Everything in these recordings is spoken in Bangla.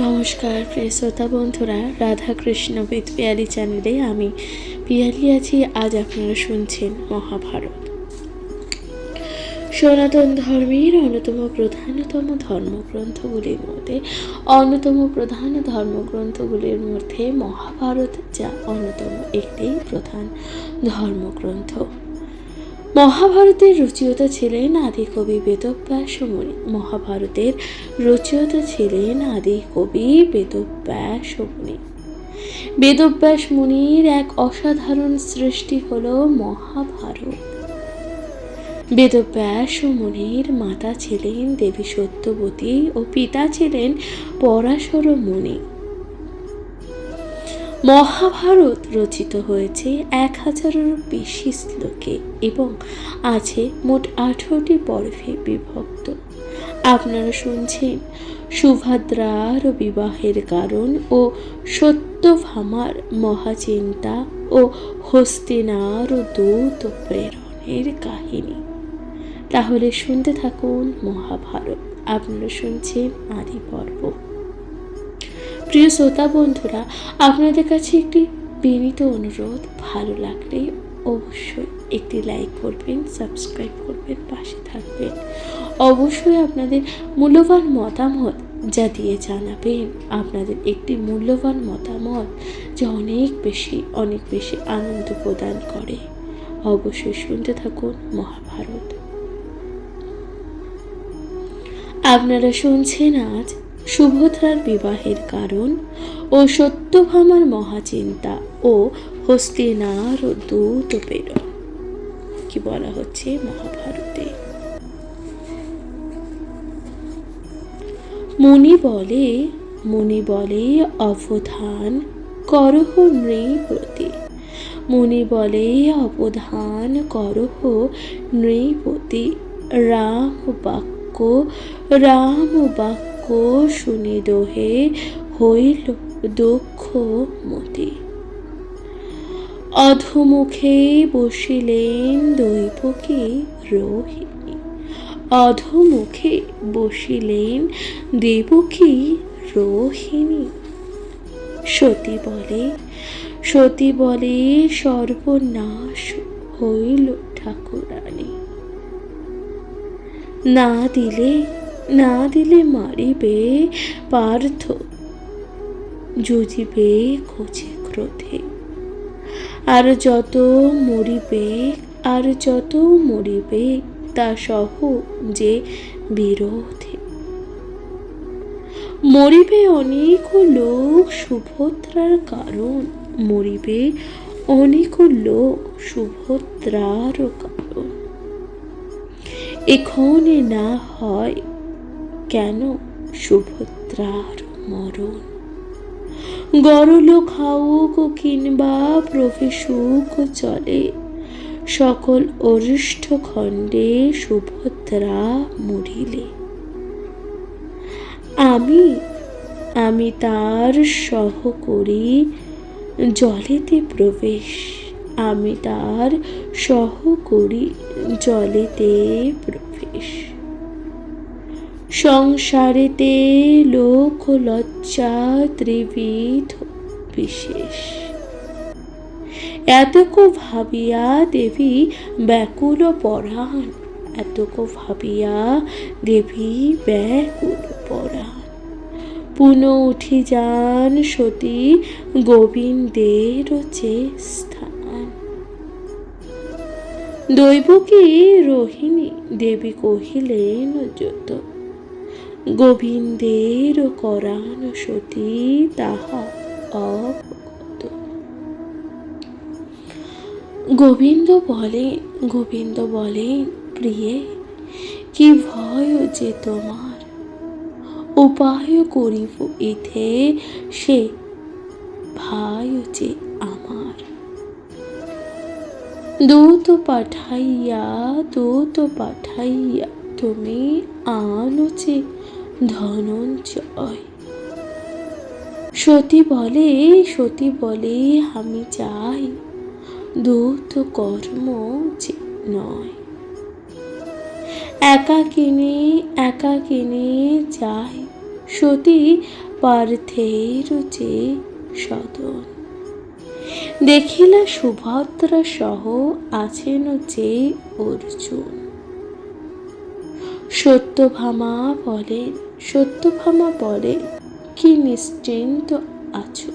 নমস্কার প্রিয় শ্রোতা বন্ধুরা, রাধাকৃষ্ণ উইথ পিয়ালি চ্যানেলে আমি পিয়ালি আছি। আজ আপনারা শুনছেন মহাভারত। সনাতন ধর্মের প্রধানতম ধর্মগ্রন্থগুলির মধ্যে মহাভারত যা অন্যতম একটি প্রধান ধর্মগ্রন্থ। মহাভারতের রচয়িতা ছিলেন আদিকবি বেদব্যাস মুনি। মহাভারতের রচয়িতা ছিলেন আদিকবি বেদব্যাস মুনি। বেদব্যাস মুনির এক অসাধারণ সৃষ্টি হল মহাভারত। বেদব্যাস মুনির মাতা ছিলেন দেবী সত্যবতী ও পিতা ছিলেন পরাশর মুনি। মহাভারত রচিত হয়েছে 1000-এরও বেশি শ্লোকে এবং আছে মোট 18টি পর্বে বিভক্ত। আপনারা শুনছেন সুভদ্রার বিবাহের কারণ ও সত্যভামার মহাচিন্তা ও হস্তিনার দূত প্রেরণের কাহিনী। তাহলে শুনতে থাকুন মহাভারত। আপনারা শুনছেন আদি পর্ব। প্রিয় শ্রোতা বন্ধুরা, আপনাদের কাছে একটি বিনীত অনুরোধ, ভালো লাগলে অবশ্যই একটি লাইক করবেন, সাবস্ক্রাইব করবেন, পাশে থাকবেন। অবশ্যই আপনাদের মূল্যবান মতামত যা দিয়ে জানাবেন। আপনাদের একটি মূল্যবান মতামত যা অনেক বেশি আনন্দ প্রদান করে। অবশ্যই শুনতে থাকুন মহাভারত। আপনারা শুনছেন আজ সুভদ্রার বিবাহের কারণ ও সত্যভামার মহাচিন্তা ও হস্তিনার দূত প্রেরণ। কি বলা হচ্ছে মহাভারতে? মুনি বলে অবধান করহ নৃপতি। মুনি বলে অবধান করহ নৃপতি। রাম বাক্য শুনি দোহে হইল দুঃখ মতি। অধোমুখে বসিলেন দৈবকী রোহিণী। অধোমুখে বসিলেন দেবকী রোহিণী। সতী বলে সর্বনাশ হইল ঠাকুরানী। না দিলে মারিবে পার্থ, যুজিবে খোঁজে ক্রোধে। আর যত মরিবে তা সহ যে বিরোধে। মরিবে অনেক লোক সুভদ্রার কারণ। মরিবে অনেক লোক সুভদ্রার কারণ। এক্ষণে না হয় কেন সুভদ্রার মরণ। গরল খাউক কিংবা প্রভেসুক চলে, সকল অরিষ্ট খণ্ডে সুভদ্রা মরিলে। আমি তার সহ করি জলেতে প্রবেশ। আমি তার সহ করি জলেতে প্রবেশ। সংসারেতে লোক লজ্জা ত্রিবিধ বিশেষ। এতক ভাবিয়া দেবী ব্যাকুল পরাণ। পুনঃ উঠি যান সতী গোবিন্দের যে স্থান। দৈবকী রোহিণী দেবী কহিলেন যত, গোবিন্দের করান সতী তাহা অবগত। গোবিন্দ বলেন প্রিয়ে, কি ভয় যে তোমার। উপায় করিব ইথে সে ভাই যে আমার। দূত পাঠাইয়া তুমি আনো যে ধনঞ্জয়। সতী বলে আমি যাই, দূত কর্ম যে নয়। একাকিনী যাই, সতী পার্থের যে সদন। দেখিলা সুভদ্রা সহ আছেন যে অর্জুন। সত্যভামা বলেন কি নিশ্চিন্ত আছো,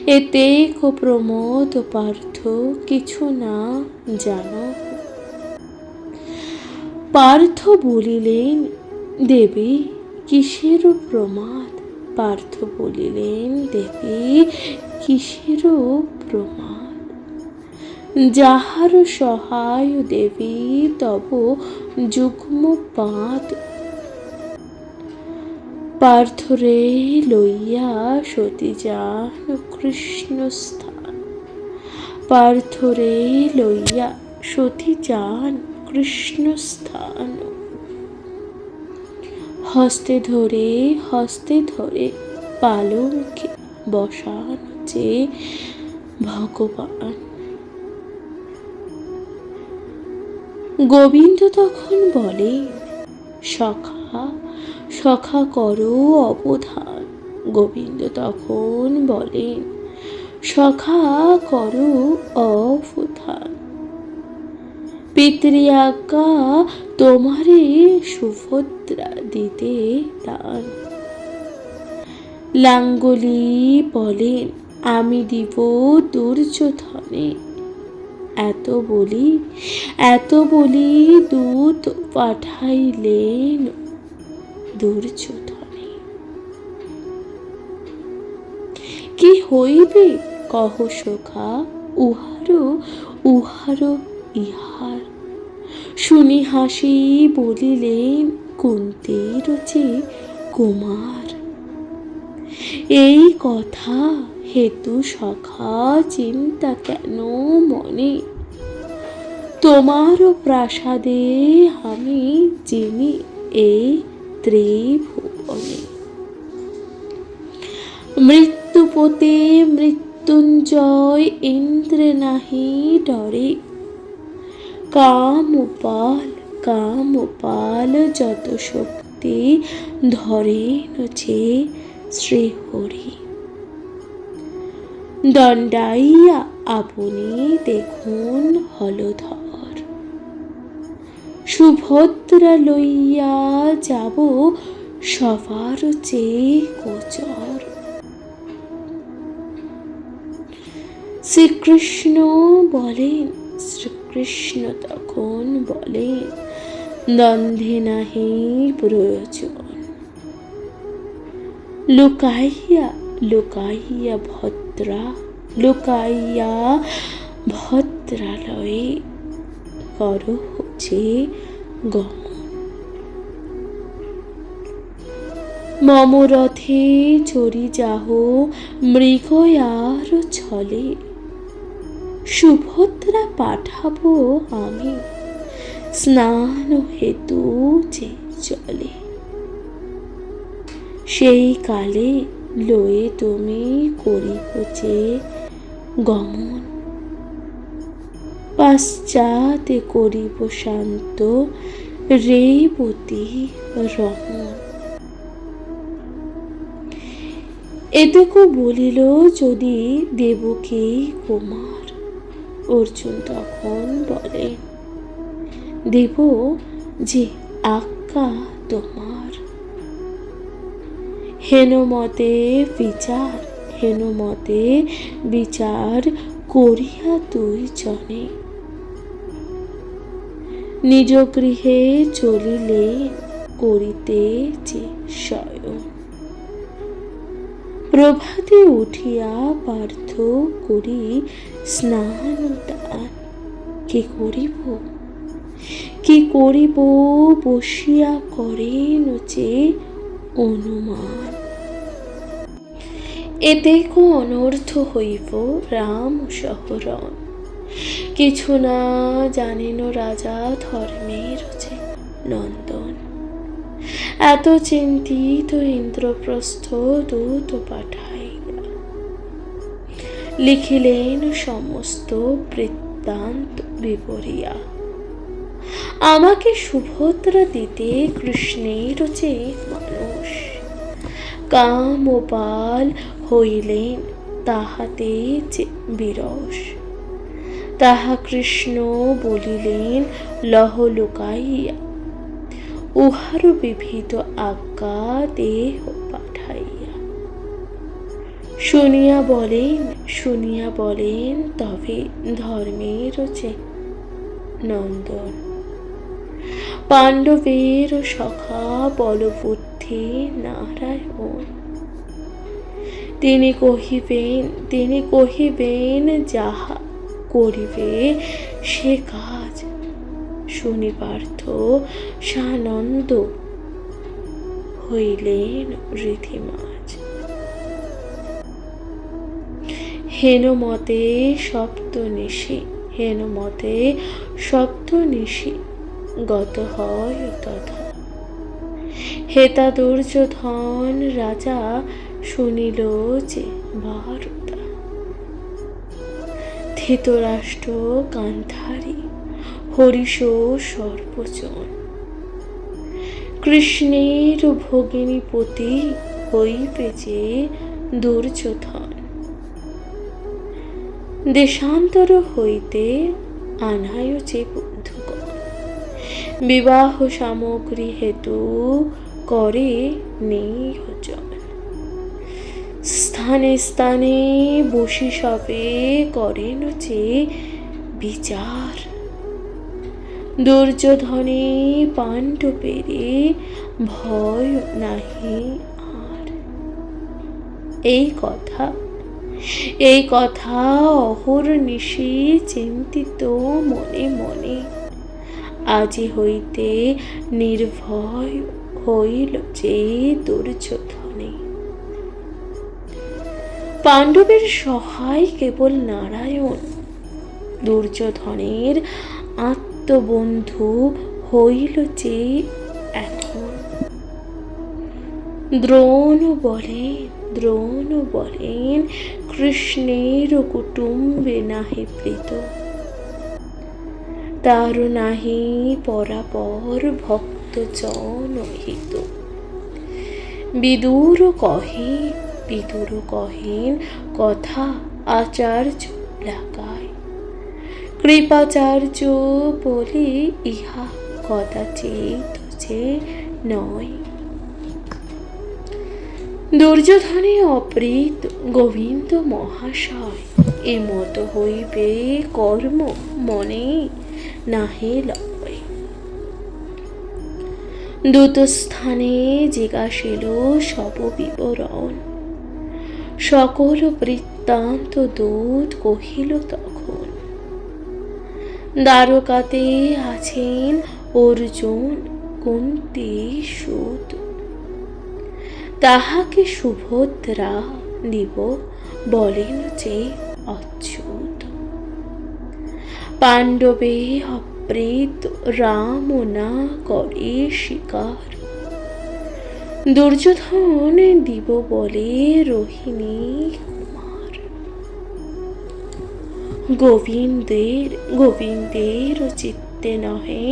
এতে কো প্রমোদ পার্থ কিছু না জানো। পার্থ বলিলেন দেবী কিসের প্রমাদ, পার্থ বলিলেন দেবী কিসের প্রমাদ। যাহার সহায় দেবী তব যুগ্মপাদ, পার্থরে লইয়া সতী যান কৃষ্ণ স্থান। পার্থরে লইয়া সতী যান কৃষ্ণ স্থান। হস্তে ধরে পালঙ্কে বসান যে ভগবান। গোবিন্দ তখন বলেন সখা করো অবধান। গোবিন্দ তখন বলেন সখা করো অবধান। পিতৃআজ্ঞা তোমারে সুভদ্রা দিতে দান। লাঙ্গলি বলেন আমি দিব দুর্যোধনে। এত বলি দূত পাঠাইলেন দুর্যোধনে। কি হইবে কহ সখা, উহার ইহার। শুনি হাসি বলিলেন কুন্তীর যে কুমার। এই কথা হেতু সখা চিন্তা কেন মনে, তোমার প্রাসাদে আমি যিনি এই ত্রিভুবনে। মৃত্যুপতে মৃত্যুঞ্জয় ইন্দ্র নাহি ডরে। কামপাল যত শক্তি ধরেন যে শ্রীহরি। দণ্ডাইয়া আপনি দেখুন হলধর। সুভদ্রা লইয়া যাব সবার চেয়ে গোচর। শ্রীকৃষ্ণ তখন বলেন দ্বন্দ্বে নাহি প্রয়োজন। লুকাইয়া ভদ্রালয়ে করো যে গমন। মম রথে চড়ি যাহ মৃগয়ার ছলে। সুভদ্রা পাঠাবো আমি স্নান হেতু যে চলে। সেই কালে লয়ে তুমি করিব যে গমন। পাশ্চাতে করিব শান্ত রেবতী রমন। এতকু বলিল যদি দেবকী কুমার। অর্জুন তখন বলেন দেব যে আজ্ঞা তোমার। হেনমতে বিচার করিয়া দুই জনে। নিজ গৃহে চলিলেন করিতে যে শয়ন। প্রভাতে উঠিয়া পার্থ করি স্নান দান। কি করিব বসিয়া করেন যে অনুমান। এতে কো অনর্থ হইব রাম শহরণ। কিছু না জানেন রাজা ধর্মের যে নন্দন। এত চিন্তিত ইন্দ্রপ্রস্থ দূত পাঠাইয়া লিখিলেন সমস্ত বৃত্তান্ত বিবরিয়া। আমাকে সুভদ্রা দিতে কৃষ্ণের যে মানুষ। কাম ও বাল হইলেন তাহাতে বিরস। তাহা কৃষ্ণ বলিলেন লহ লুকাইয়া, উহার বিবিধ আজ্ঞা দেহ পাঠাইয়া। শুনিয়া বলেন তবে ধর্মের নন্দন, পাণ্ডবের সখা বলবুদ্ধি নারায়ণ। তিনি কহিবেন যাহা করিবে সে কাজ। শুনি পার্থ সানন্দ হইলেন ঋধিমাজ। হেনমতে সপ্তনিশি গত হয় তথা। হেতা দুর্যোধন রাজা শুনিল যে বারতা। ধৃতরাষ্ট্র গান্ধারী হরিশ সর্বজন, কৃষ্ণের ভগিনীপতি হইবে যে দুর্যোধন। দেশান্তর হইতে আনায় যে বন্ধুগণ, বিবাহ সামগ্রী হেতু করে নিয়োজন। স্থানে স্থানে বসি সবে করেন যে বিচার। দুর্যোধনে পাণ্ডবেরে ভয় নাহি আর। এই কথা অহর্নিশি চিন্তিত মনে মনে, আজি হইতে নির্ভয় হইল যে দুর্যোধনে। পাণ্ডবের সহায় কেবল নারায়ণ, দুর্যোধনের আত্মবন্ধু হইল যে এখন। দ্রোণ বলেন কৃষ্ণের কুটুম্বে নাহি প্রীত, তার নাহি পরাপর ভক্তজন হিত। বিদুর কহেন কথা আচার্য লাগায়, কৃপাচার্য বলে ইহা কদাচিৎ যে নয়। দুর্যোধনে অপ্রীত গোবিন্দ মহাশয়, এমত হইবে কর্ম মনে নাহি লয়। দূতস্থানে জিজ্ঞাসিল সব বিবরণ, সকল বৃত্তান্ত দূত কহিল তখন। দ্বারকাতে আছেন অর্জুন কুন্তী সুত, তাহাকে সুভদ্রা দিব বলেন যে অচ্যুত। পাণ্ডবে অপ্রীত রাম না করে স্বীকার, দুর্যোধন দিব বলে রোহিণী কুমার। গোবিন্দের চিত্তে নহে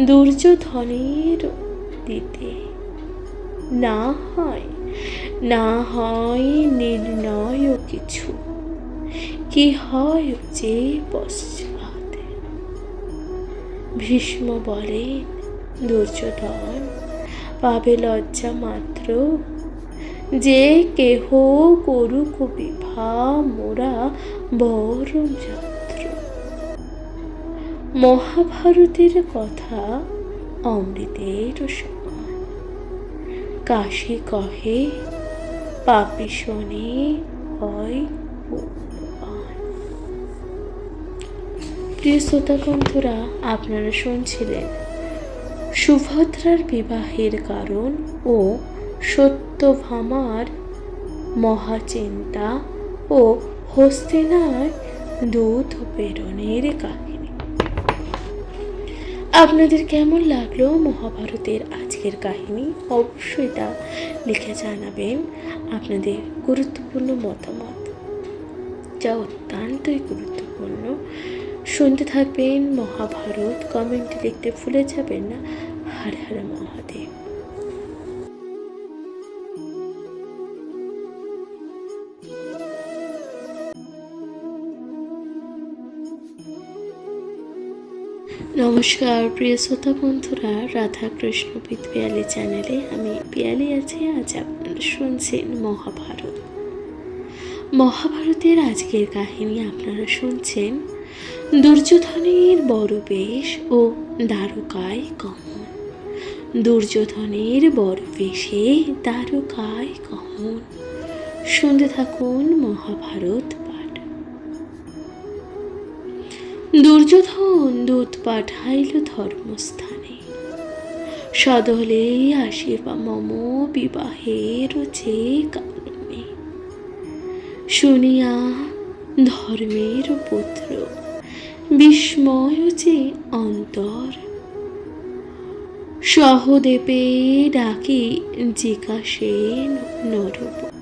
দুর্যোধনের দিতে, না হয় নির্ণয় কিছু, কি হয় যে পশ্চাৎ। ভীষ্ম বলেন দুর্যোধন পাবে লজ্জা মাত্র, যে কেহ করুক বিভা মোরা বরণ যাত্র। মহাভারতের কথা অমৃতের সমান, কাশী কহে পাপী শোনে হয় পুণ্যবান। প্রিয় শ্রোতা বন্ধুরা, আপনারা শুনছিলেন সুভদ্রার বিবাহের কারণ ও সত্যভামার মহাচিন্তা ও হস্তিনায় দূত প্রেরণের কাহিনী। আপনাদের কেমন লাগলো মহাভারতের আজকের কাহিনী? অবশ্যই তা লিখে জানাবেন আপনাদের গুরুত্বপূর্ণ মতামত, যা অত্যন্তই গুরুত্বপূর্ণ। শুনতে থাকবেন মহাভারত, কমেন্টে লিখতে ভুলে যাবেন না। হর হর মহাদেব। নমস্কার প্রিয় শ্রোতা বন্ধুরা, রাধা কৃষ্ণ বিদ পিয়ালি চ্যানেলে আমি পিয়ালি আছি। আজ আপনারা শুনছেন মহাভারতের আজকের কাহিনী। আপনারা শুনছেন দুর্যোধনের বড় বেশ ও দ্বারকায় গমন। দুর্যোধনের বড় বেশে দ্বারকায় গমন। শুনতে থাকুন মহাভারত পাঠ। দুর্যোধন দূত পাঠাইল ধর্মস্থানে, সদলে আসিবা মম বিবাহের যে কারণে। শুনিয়া ধর্মের পুত্র বিস্ময় যে অন্তর, সহদেবে ডাকি জিজ্ঞাসেন নরবর।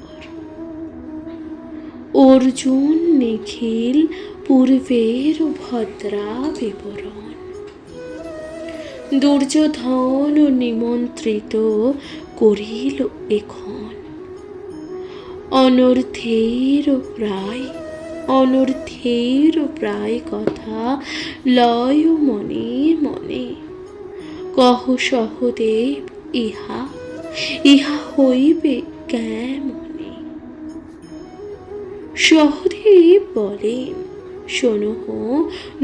অর্জুন নিখিল পূর্বের ভদ্রা বিবরণ। দুর্যোধন নিমন্ত্রিত করিল এখন, অনর্থের প্রায় কথা লয় মনে মনে। কহ সহদেব ইহা হইবে কেমনে। সহদেব বলেন, শোনো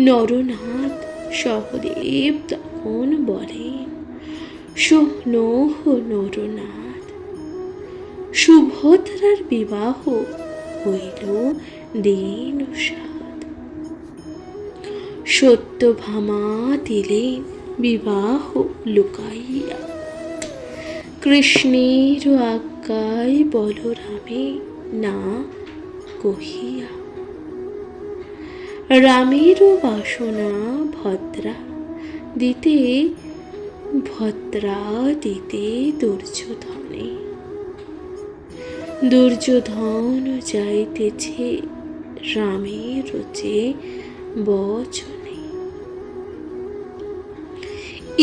নরনাথ। সহদেব তখন বলেন, শোনো নরনাথ। সুভদ্রার বিবাহ হইল দিন সাত। সত্যভামা দিলেন বিবাহ লুকাইয়া, কৃষ্ণের আজ্ঞায় বলরামে না কহিয়া। রামের বাসনা ভদ্রা দিতে দুর্যোধনে। দুর্যোধন যাইতেছে রামের যে বচনে।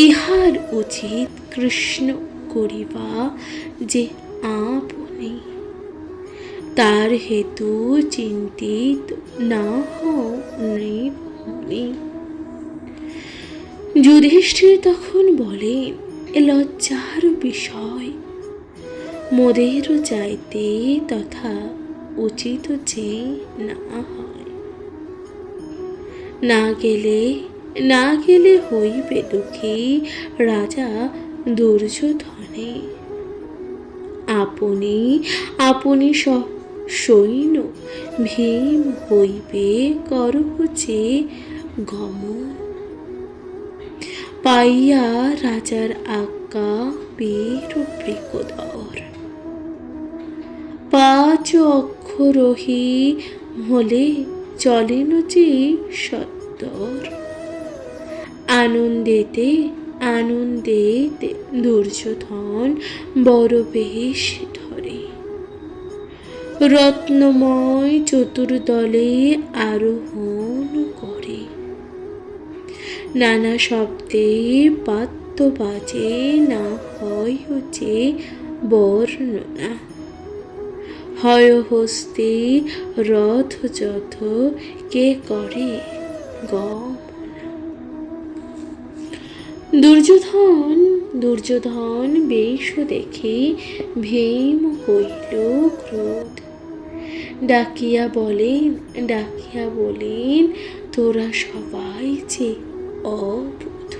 ইহার উচিত কৃষ্ণ করিবা যে আপনি, তার হেতু চিন্তিত না হও নৃপনি। যুধিষ্ঠির তখন বলেন, এ লজ্জার বিষয়। মোদের যাইতে তথা উচিত যে না হয়। না গেলে হইবে দুঃখী রাজা দুর্যোধনে। আপনি সৈন্য ভীম হইবে করহ যে গমন। পাইয়া রাজার আজ্ঞা বীর বৃকোদর, 5 অক্ষরোহী হলে চলেন যে সত্তর। আনন্দেতে দুর্যোধন বড় বেশ ধরে, রত্নময় চতুর্দলে আরোহণ করে। নানা শব্দে বাদ্য বাজে, না হয় যে বর্ণনা। হয় হস্তে রথ যথ, কে করে গমনা। দুর্যোধন বেশ দেখে ভীম হইল ক্রোধ। ডাকিয়া বলেন, তোরা সবাই যে অবুধ।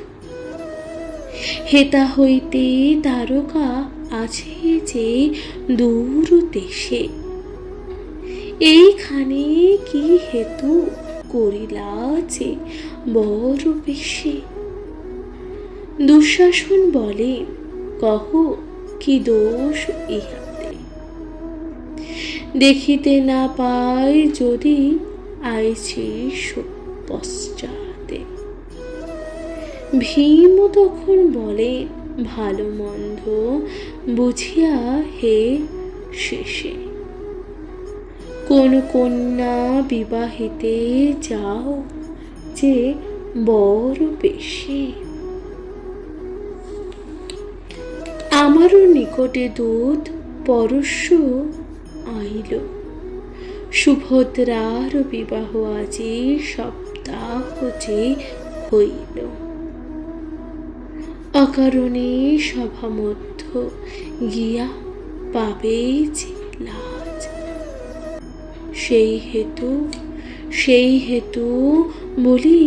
হেতা হইতে দ্বারকা আছে যে দূর দেশে। এইখানে কি হেতু করিলা যে বড় বেশে। দুঃশাসন বলেন, কহ কি দোষ ইহাতে। দেখিতে না পাই যদি আইছিস পশ্চাতে। ভীম তখন বলেন, ভালো মন্দ বুঝিয়া হে শেষে। কোন কন্যা বিবাহিতে যাও যে বড় বেশে। আমারও নিকটে দূত পরশু আইল, সুভদ্রার বিবাহ আজি সপ্তাহ যে হইল। অকারণে সভা মধ্য গিয়া পাবে যে লাজ, সেই হেতু বলি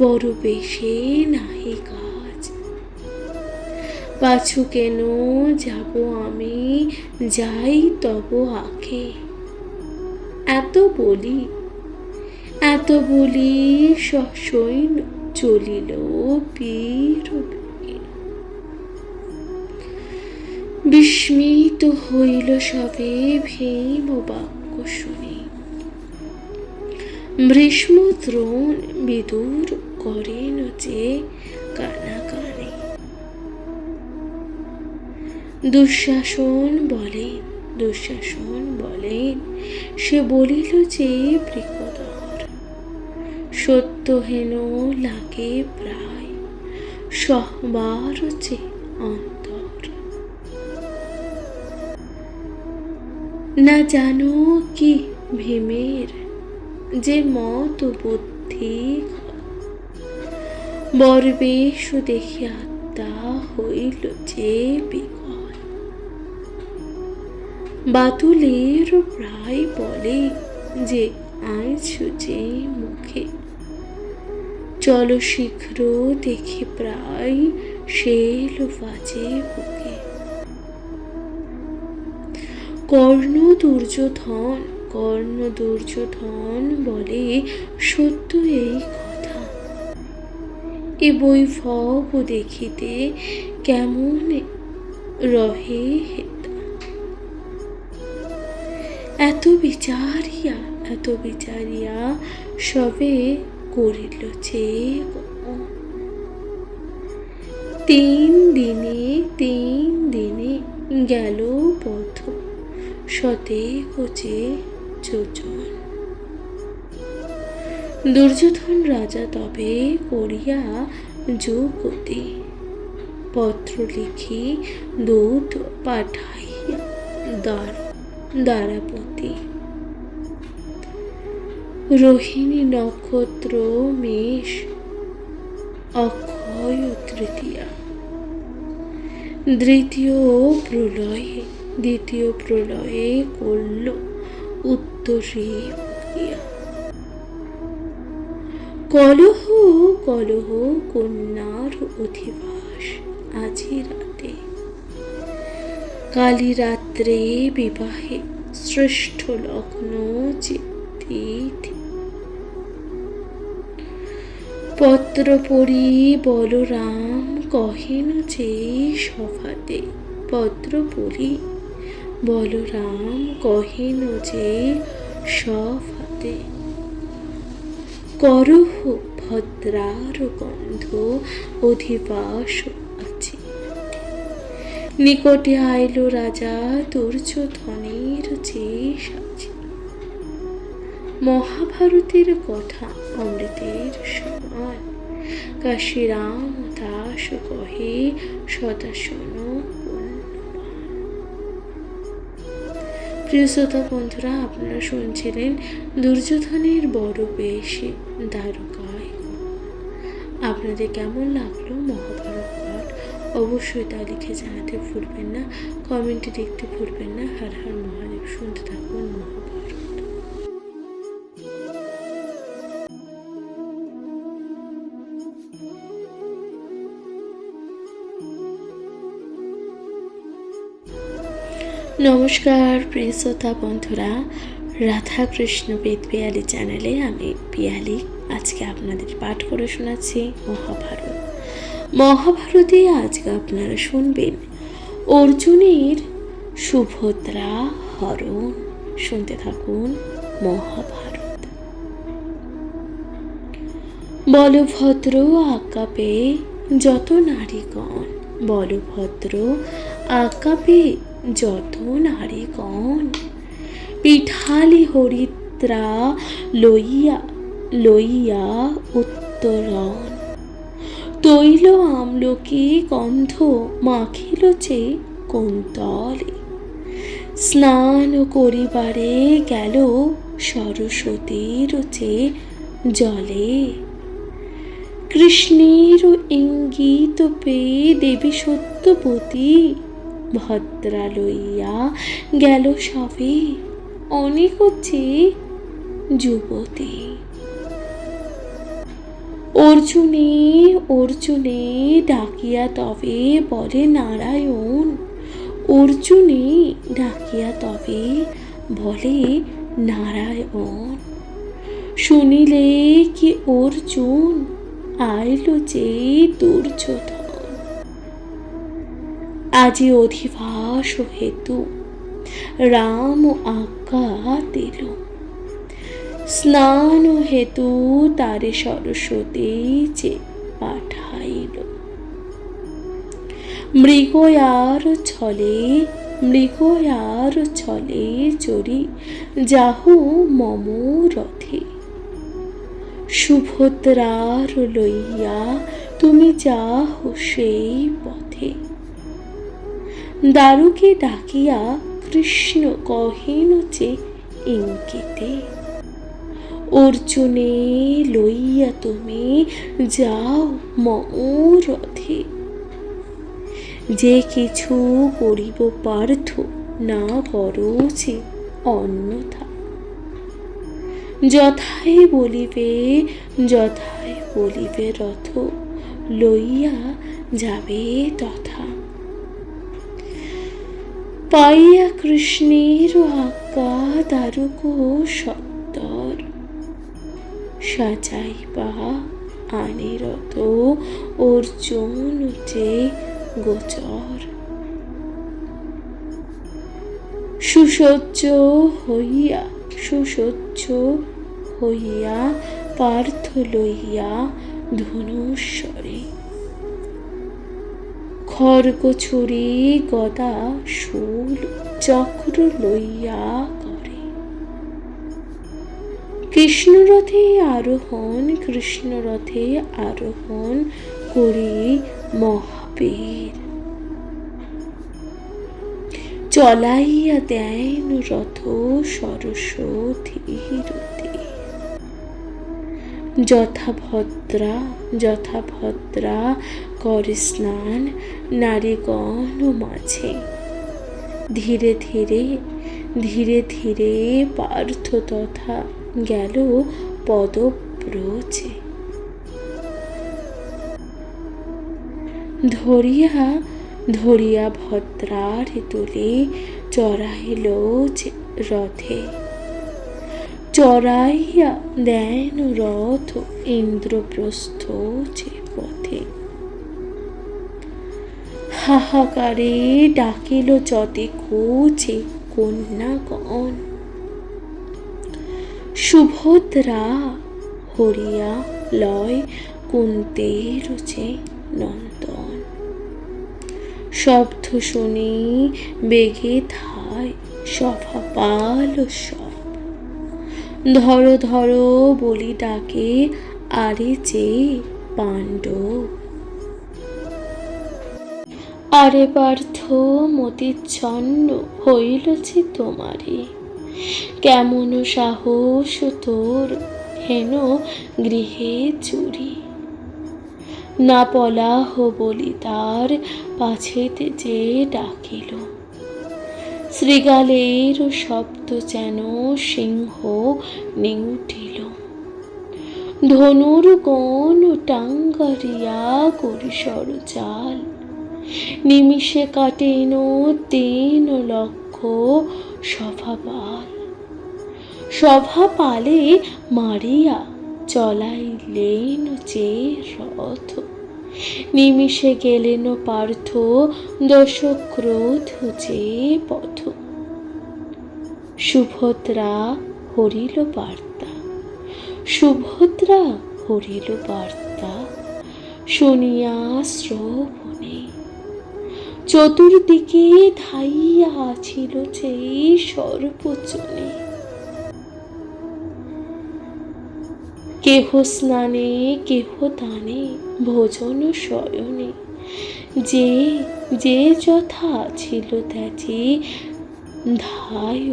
বড় বেশে নাহি কাজ। পাছু কেন যাব আমি, যাই তব আগে। এত বলি সসৈন্য চলিল বীর বীর। বিস্মিত হইল সবে ভীম বাক্য শুনি, ভীষ্ম দ্রোণ বিদুর করেন যে কানাকানি। দুঃশাসন বলেন সে বলিল যে বৃকোদর, সত্যহেন লাগে প্রায় সহবার যে অন্তর। না জানো কি ভীমের যে মত বুদ্ধি, বরবেশ দেখি আত্মা হইল যে বিকল। বাতুলের প্রায় বলে যে আইছো যে মুখে, চলো শীঘ্র দেখি প্রায় শেল বাজে বুকে। কর্ণ দুর্যোধন বলে সত্য এই কথা, এ বৈভব দেখিতে কেমন রহে হেতা। এত বিচারিয়া সবে করিল যে তিন দিনে গেল পথ শতেকোচে যোজন। দুর্যোধন রাজা তবে করিয়া যুগতি, পত্র লিখি দূত পাঠাইয়া দ্বারাপতি। রোহিণী নক্ষত্র মেষ অক্ষয় তৃতীয়া, দ্বিতীয় প্রলয়ে করল উত্তরে গিয়া। কলহ কন্যার অধিবাস আজি রাতে, কালী রাত্রে বিবাহে শ্রেষ্ঠ লগ্ন চিত্তিথি। পত্র পড়ি বলরাম কহেন যে সভাতে, পত্র পড়ি বলরাম কহেন যে সভাতে। করহ ভদ্রার গন্ধ অধিবাস আছে, নিকটে আইল রাজা দুর্যোধনের যে সাজে। মহাভারতের কথা অমৃতের সমান, কাশীরাম দাস কহে সদা শোনো। প্রিয় শ্রোতা বন্ধুরা, আপনারা শুনছিলেন দুর্যোধনের বড় বেশে দ্বারকায়। আপনাদের কেমন লাগলো মহাভারত পাঠ অবশ্যই তা লিখে জানাতে ভুলবেন না, কমেন্টে লিখতে ভুলবেন না। হর হর মহাদেব। শুনতে থাকুন মহাভারত। নমস্কার প্রিয় শ্রোতা বন্ধুরা, রাধা কৃষ্ণ বেদ পিয়ালি চ্যানেলে আমি পিয়ালি আজকে আপনাদের পাঠ করে শোনাচ্ছি মহাভারতে। আজকে আপনারা শুনবেন অর্জুনের সুভদ্রা হরণ। শুনতে থাকুন মহাভারত। বলভদ্র আজ্ঞা পেয়ে যত নারীগণ, বলভদ্র আজ্ঞা পেয়ে যত নারীগণ, পিঠালি হরিদ্রা লইয়া উত্তরণ। তৈল আমলকি গন্ধ মাখিল যে কুন্তলে, স্নান করিবারে গেল সরস্বতীর যে জলে। কৃষ্ণের ইঙ্গিত পেয়ে দেবী সত্যবতী ভদ্রা লইয়া গেল সবে অনেক হচ্ছে যুবতী। অর্জুনে অর্জুনে ডাকিয়া তবে বলে নারায়ণ, অর্জুনে ডাকিয়া তবে বলে নারায়ণ। শুনিলে কি অর্জুন আইল যে দুর্যোধন। আজি অধিবাস হেতু রাম আজ্ঞা দিল, স্নান হেতু তারে সরস্বতী যে পাঠাইল। মৃগয়ার ছলে চড়ি যাহু মম রথে, সুভদ্রার লইয়া তুমি যাহো সেই পথে। দারুকে ডাকিয়া কৃষ্ণ কহেন যে ইঙ্গিতে, অর্জুনে লইয়া তুমি যাও মম রথে। যে কিছু করিব পার্থ না করো যে অন্যথা, যথায় বলিবে রথ লইয়া যাবে তথা। পাইয়া কৃষ্ণের আজ্ঞা দারুক সত্তর, সাজাইবা আনে রথ অর্জুন যে গোচর। সুসজ্জ হইয়া পার্থ লইয়া ধনুশ্বরে, খড়গ ছুরি গদা শূল চক্র লইয়া করে। কৃষ্ণরথে আরোহণ করি মহাবীর, চলাইয়া দেন রথ সরস্বতীরূপে। যথাভদ্রা করে স্নান নারীগণ মাঝে, ধীরে ধীরে পার্থ তথা গেল পদব্রজে। ধরিয়া ভদ্রার তুলে চড়াইল রথে, চড়াইয়া দেন রথ ইন্দ্রপ্রস্থ যে পথে। হাহাকারে ডাকিল যতে কোচে কন্যাগণ, সুভদ্রা হরিয়া লয় কুন্তের যে নন্দন। শব্দ শুনি বেগে ধায় সভাপাল সব, ধরো বলি ডাকে আরে যে পাণ্ডব। আরে পার্থ মতিচ্ছন্ন হইল যে তোমারে, কেমন সাহস তোর হেন গৃহে চুরি। না পলাহ বলি তার পাছেতে যে ডাকিল, শৃগালের শব্দ যেন সিংহ নিউটিল। ধনুর কোন টাঙ্গারিয়া করি সরজাল, নিমিষে কাটেন 3 লক্ষ সভাপালে মারিয়া চলাইলেন যে রথ। নিমিষে গেলেন পার্থ দশক্রোধ যে পথ। সুভদ্রা হরিল বার্তা, শুনিয়া শ্রবণে চতুর্দিকে ধাইয়া ছিল যে সর্বজনে। কেহ স্নানে কেহ দানে ভোজন শয়নে, যে যথা ছিল ত্যাজি ধায়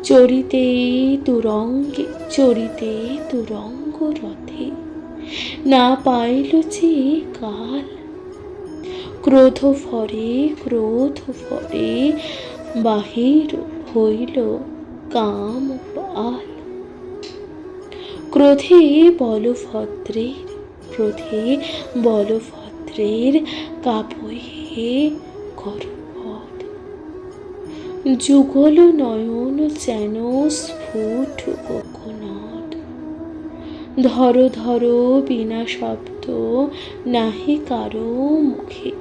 চরিতে তুরঙ্গ রথে, না পাইল যে কাল। ক্রোধ ফরে বাহির হইল কাম পাল। ক্রোধে বলভদ্রের কাপয়ে গর্ভদ। যুগল নয়ন যেন স্ফুট কোকনদ। ধরো বিনা শব্দ নাহি কারো মুখে।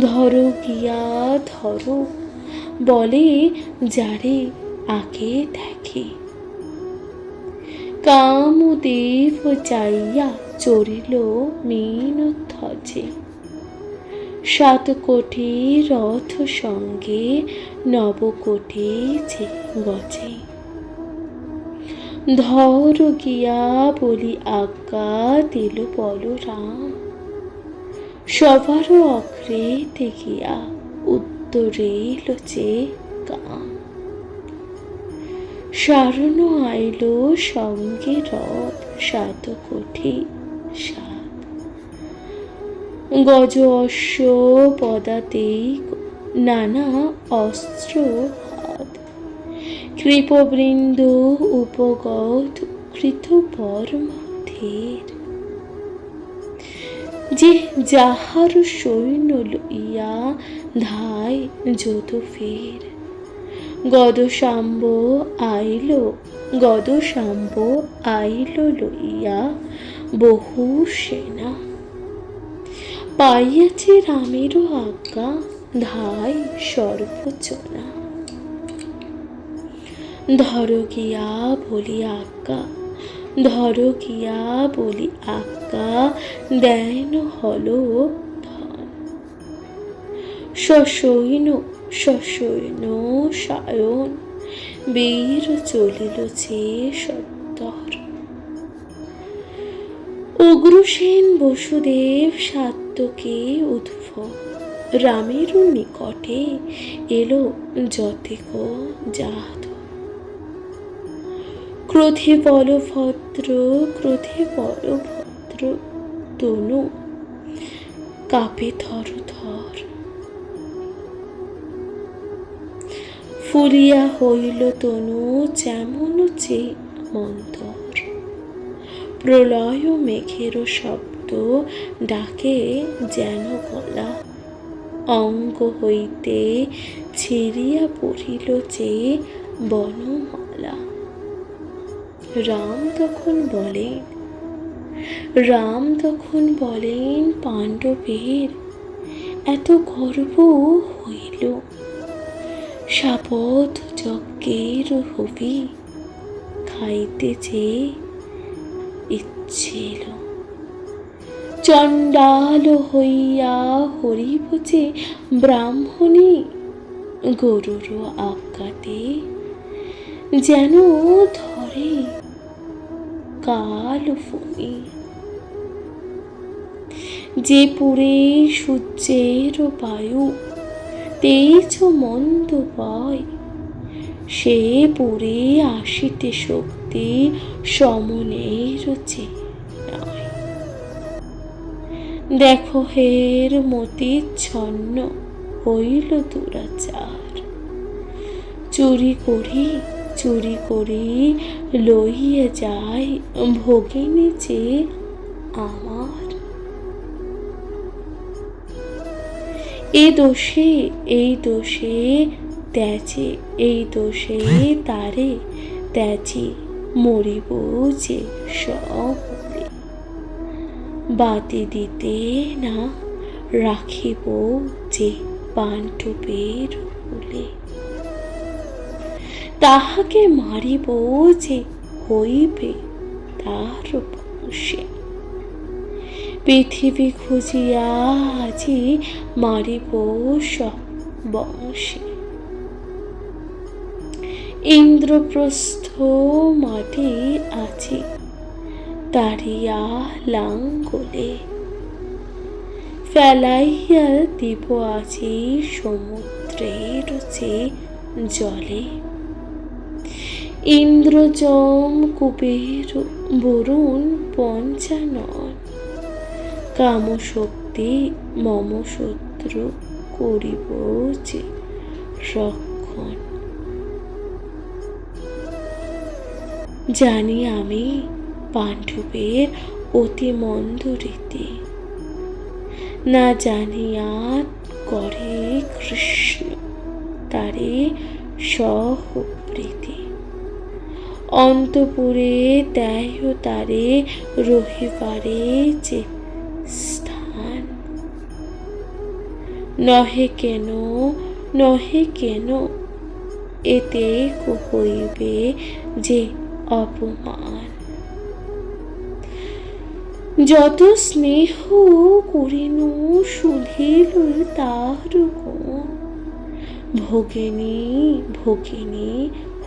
ধরো গিয়া ধরো বলে যারে আগে দেখে। কামদেব যাইয়া চড়িল মীন ধ্বজে। 7 কোটি রথ সঙ্গে 9 কোটি যে গজে। ধর গিয়া বলি আজ্ঞা দিল বলরাম। সবার অগ্রেতে গিয়া উত্তরেল যে কাম। সারণ আইল সঙ্গে রথ 7 কোটি 7। গজ অশ্ব পদাতেই নানা অস্ত্র হাত। কৃপবৃন্দ উপগত কৃত পরমাধের। যে যাহার সৈন্য লইয়া ধায় যত ফের। গদশাম্ব আইল লইয়া বহু সেনা। পাইয়াছে রামেরও আজ্ঞা ধায় সর্বজনা। ধর গিয়া বলি আজ্ঞা দেন হল ধন। সসৈন্য সায়ন বীর চলিল যে সত্তর। উগ্রসেন বসুদেব সাত্যকে উদ্ভব। রামের নিকটে এলো যতেক যাদব। ক্রোধে বলভদ্র তনু কাঁপে থর। ফুলিয়া হইল তনু যেমন যে মন্তর। প্রলয় মেঘের শব্দ ডাকে যেন গলা। অঙ্গ হইতে ছিঁড়িয়া পড়িল যে বনমালা। রাম তখন বলেন পাণ্ডবের এত গর্ব হইল। শাপথ যজ্ঞের হবি খাইতে যে ইচ্ছিল। চণ্ডাল হইয়া হরিব যে ব্রাহ্মণী। গরুর আজ্ঞাতে যেন ধরে কাল ফণি। যে পুরে সূর্যের বায়ু তেজ মন্দ বয়। সে পুরে আসিতে শক্তি সমনের যে নয়। দেখো হের মতিচ্ছন্ন হইল দুরাচার। চুরি করি লইয়া যায় ভগিনী যে আমার। এই দোষে তারে ত্যাজি মরিব যে সহলে। বাতি দিতে না রাখিব যে পাণ্ডবের কুলে। তাহাকে মারিব যে হইবে তার বংশে। পৃথিবী খুঁজিয়া আজি মারিব সব বংশে। ইন্দ্রপ্রস্থ মাটি আছে তারিয়া লাঙ্গলে। ফেলাইয়া দিব আজি সমুদ্রের যে জলে। ইন্দ্রযম কুবের বরুণ পঞ্চানন, কামশক্তি মম শত্রু করিব যে রক্ষণ। জানি আমি পাণ্ডবের অতি মন্দ রীতি, না জানিয়া করে কৃষ্ণ তারে সহপ্রীতি। অন্তপুরে দেয় তারে রহিবারে যে স্থান, নহে কেন নহে কেন এতে হইবে যে অপমান। যত স্নেহ করিনু শুধিল তার গুণ, ভগিনী ভগিনী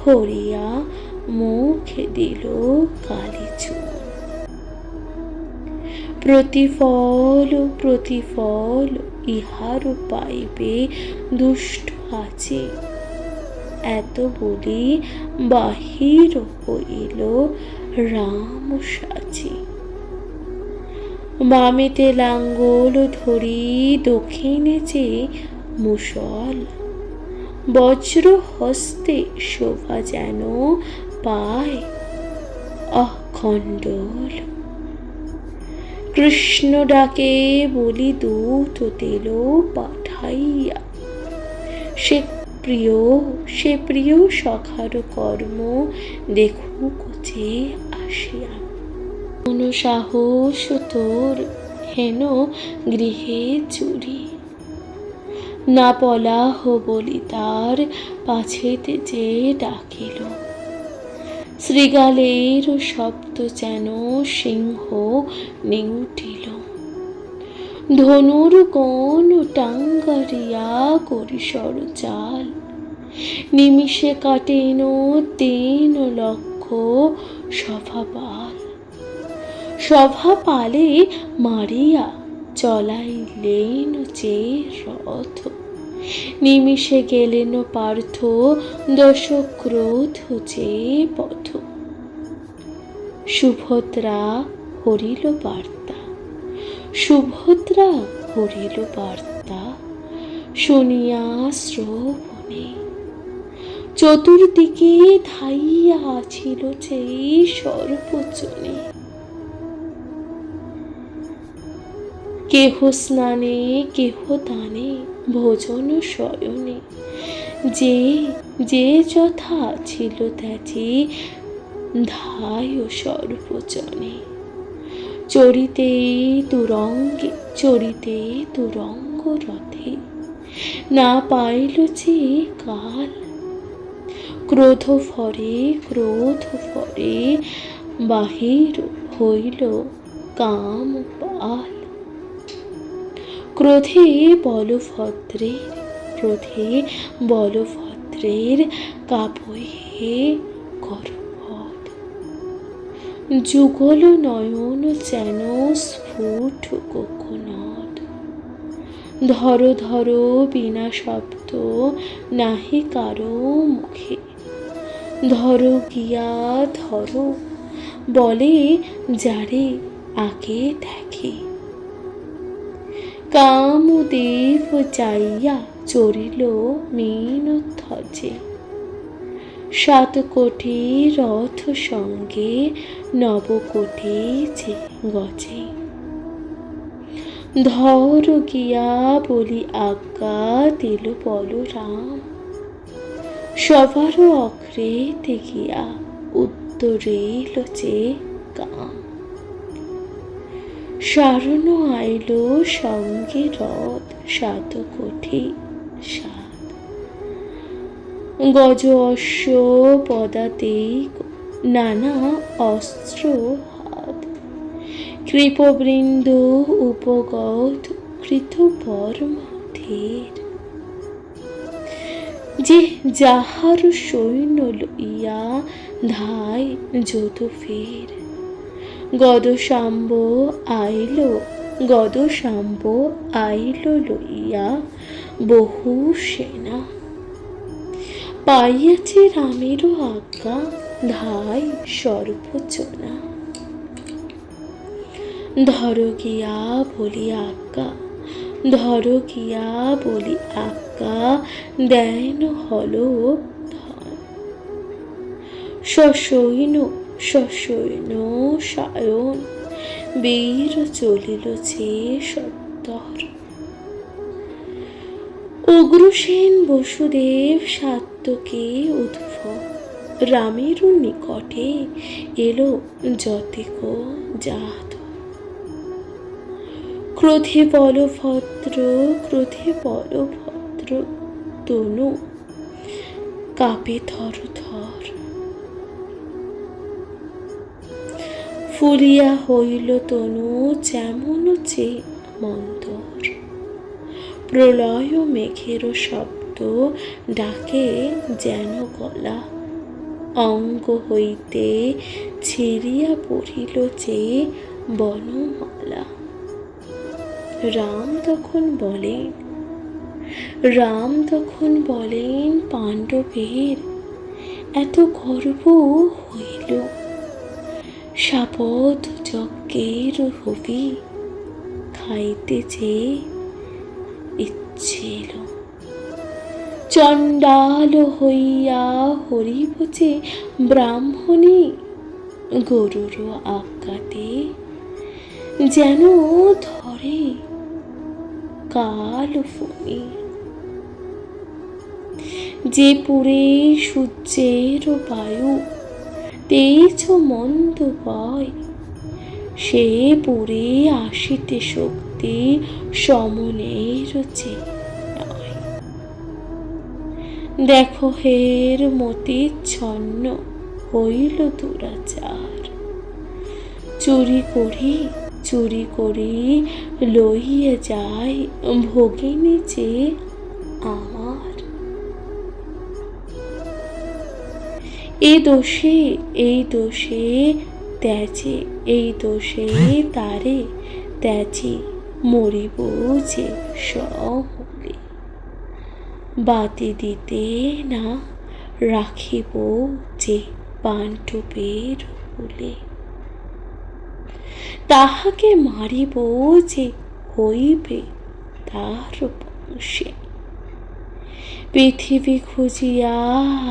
হরিয়া মুখে দিল কালিচূন। প্রতিফল প্রতিফল ইহার পাইবে দুষ্ট আছে, এত বলি বাহির হইল রাম সাজি। বামেতে লাঙ্গল ধরি দক্ষিণে যে মুষল, বজ্র হস্তে শোভা যেন পায় অখণ্ডল। কৃষ্ণ ডাকে বলি দূত দিল পাঠাইয়া, সে প্রিয় সখার কর্ম দেখুক যে আসিয়া। কোন সাহস তোর হেন গৃহে চুরি, না পলাহ বলি তার পাছেতে যে ডাকিল। শৃগালের শব্দ যেন সিংহ নিউটিল, ধনুর কোন টাঙ্গারিয়া করি সরজাল। নিমিষে কাটেন 3 লক্ষ সভাপাল, সভাপালে মারিয়া চলাইলেন যে রথ। নিমিষে গেলেন পার্থ 10 ক্রোধ যে পথ। সুভদ্রা হরিল বার্তা, সুভদ্রা হরিল বার্তা, শুনিয়া শ্রবণে চতুর্দিকে ধাইয়া ছিল যে সর্বজনে। কেহ স্নানে কেহ দানে ভোজন শয়নে, যে যে যথা ছিল ত্যাজি ধায় সর্বজনে। চরিতে তুরঙ্গ রথে, না পাইল যে কাল। ক্রোধ ফরে বাহির হইল কাম পাল। ক্রোধে বলভদ্রের কাপয়ে গর্ভদ। যুগল নয়ন যেন স্ফুট কোকনদ। ধরো ধরো বিনা শব্দ নাহি কারো মুখে, ধরো গিয়া ধরো বলে যারে আগে দেখে। কামদেব যাইয়া চরিল মীন ধ্বজে, 7 কোটি রথ সঙ্গে 9 কোটি যে গজে। ধর গিয়া বলি আজ্ঞা দিল বলরাম, সবার অগ্রেতে গিয়া উত্তরিল যে কাম। সারণ আইল সঙ্গে রথ 7 কোটি 7, গজ অশ্ব পদাতিক নানা অস্ত্র হাত। কৃপবৃন্দ উপগত কৃত পরমাধীর, যে যাহার সৈন্য লইয়া ধায় যদু ফের। গদশাম্ব আইল লইয়া বহু সেনা, পাইয়াছে রামেরও আজ্ঞা ধাই সর্বজনা। ধরো গিয়া বলি আজ্ঞা, ধরো গিয়া বলি আজ্ঞা, দেন হলো ধন। সসৈন্য সসৈন্য সায়ন, বীর চলিল যে সত্তর। উগ্রসেন বসুদেব সাত্যকে উদ্ভব, রামেরও নিকটে এলো যতেক জাত। ক্রোধে বলভদ্র, ক্রোধে বলভদ্র, তনু কাঁপে থর থর। ফুলিয়া হইল তনু যেমন যে মন্তর। প্রলয় মেঘের শব্দ ডাকে যেন গলা, অঙ্গ হইতে ছিঁড়িয়া পড়িল যে বনমালা। রাম তখন বলেন, রাম তখন বলেন পাণ্ডবের এত গর্ব হইল, শাপথ যজ্ঞের হবি খাইতে যে ইচ্ছিল। চণ্ডাল হইয়া হরিব যে ব্রাহ্মণী, গরুর আজ্ঞাতে যেন ধরে কাল ফণি। যে পুরে সূর্যের বায়ু তেজ মন্দ বয়, সে পুরে আসিতে শক্তি সমনের যে নয়। দেখো হের মতিচ্ছন্ন হইল দুরাচার, চুরি করি চুরি করি লইয়া যায় ভগিনী যে আমার। এই দোষে এই দোষে ত্যাজে, এই দোষে তারে ত্যাজি মরিব যে সমূলে। বাতি দিতে না রাখিব যে পাণ্ডবের কুলে, তাহাকে মারিব যে হইবে তার বংশে। পৃথিবী খুঁজিয়া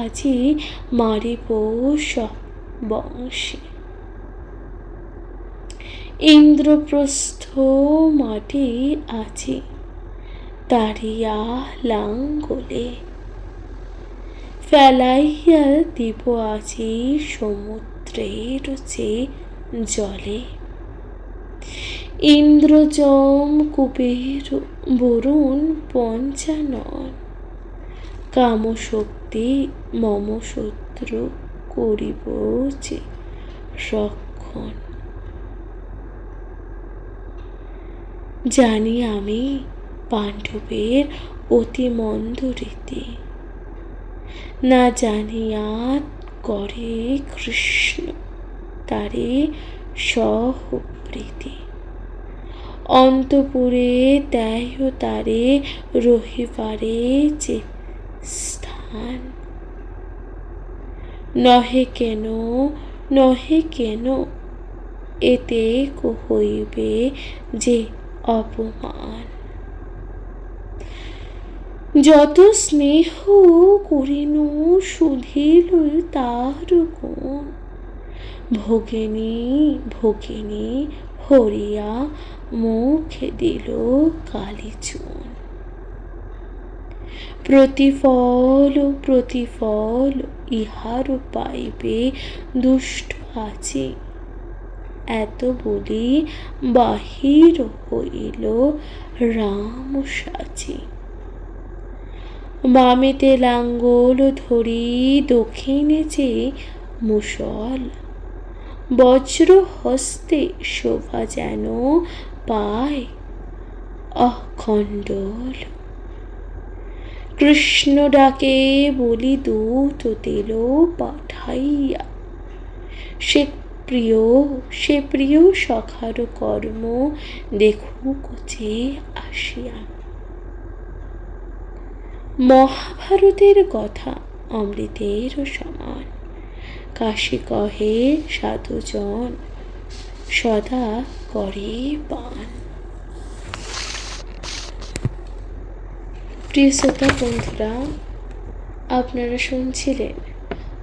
আজি মারিব সব বংশে। ইন্দ্রপ্রস্থ মাটি আজি তারিয়া লাঙ্গলে, ফেলাইয়া দিব আজি সমুদ্রের যে জলে। ইন্দ্র যম কুবের বরুণ পঞ্চানন, কামশক্তি মম শত্রু করিব যে রক্ষণ। জানি আমি পাণ্ডবের অতি মন্দ রীতি, না জানিয়া করে কৃষ্ণ তারে সহপ্রীতি। অন্তপুরে দেয় তারে রহিবারে যে স্থান। নহে কেন নহে কেন এতে হইবে যে অপমান। যত স্নেহ করিনু শুধিল তার গুণ, ভগিনী ভগিনী হরিয়া মুখে দিল কালিচূন। প্রতিফল প্রতিফল ইহার পাইবে দুষ্ট আছে, এত বলি বাহির হইল রাম সাজি। বামেতে লাঙ্গল ধরি দক্ষিণে যে মুষল, বজ্র হস্তে শোভা যেন পায় অখণ্ডল। কৃষ্ণ ডাকে বলি দূত দিল পাঠাইয়া, সে প্রিয় সখার কর্ম দেখুক যে আসিয়া। মহাভারতের কথা অমৃতের সমান, কাশী কহে সাধুজন সদা করে পান। প্রিয় শ্রোতা বন্ধুরা, আপনারা শুনছিলেন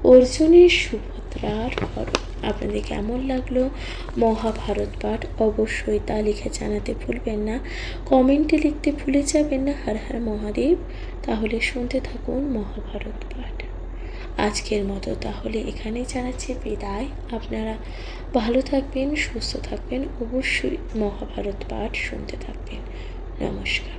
অর্জুনের সুভদ্রার হরণ। আপনাদের কেমন লাগলো মহাভারত পাঠ অবশ্যই তা লিখে জানাতে ভুলবেন না, কমেন্টে লিখতে ভুলে যাবেন না হর হর মহাদেব। তাহলে শুনতে থাকুন মহাভারত পাঠ। আজকের মতো তাহলে এখানেই জানাচ্ছি বিদায়। আপনারা ভালো থাকবেন, সুস্থ থাকবেন, অবশ্যই মহাভারত পাঠ শুনতে থাকবেন। নমস্কার।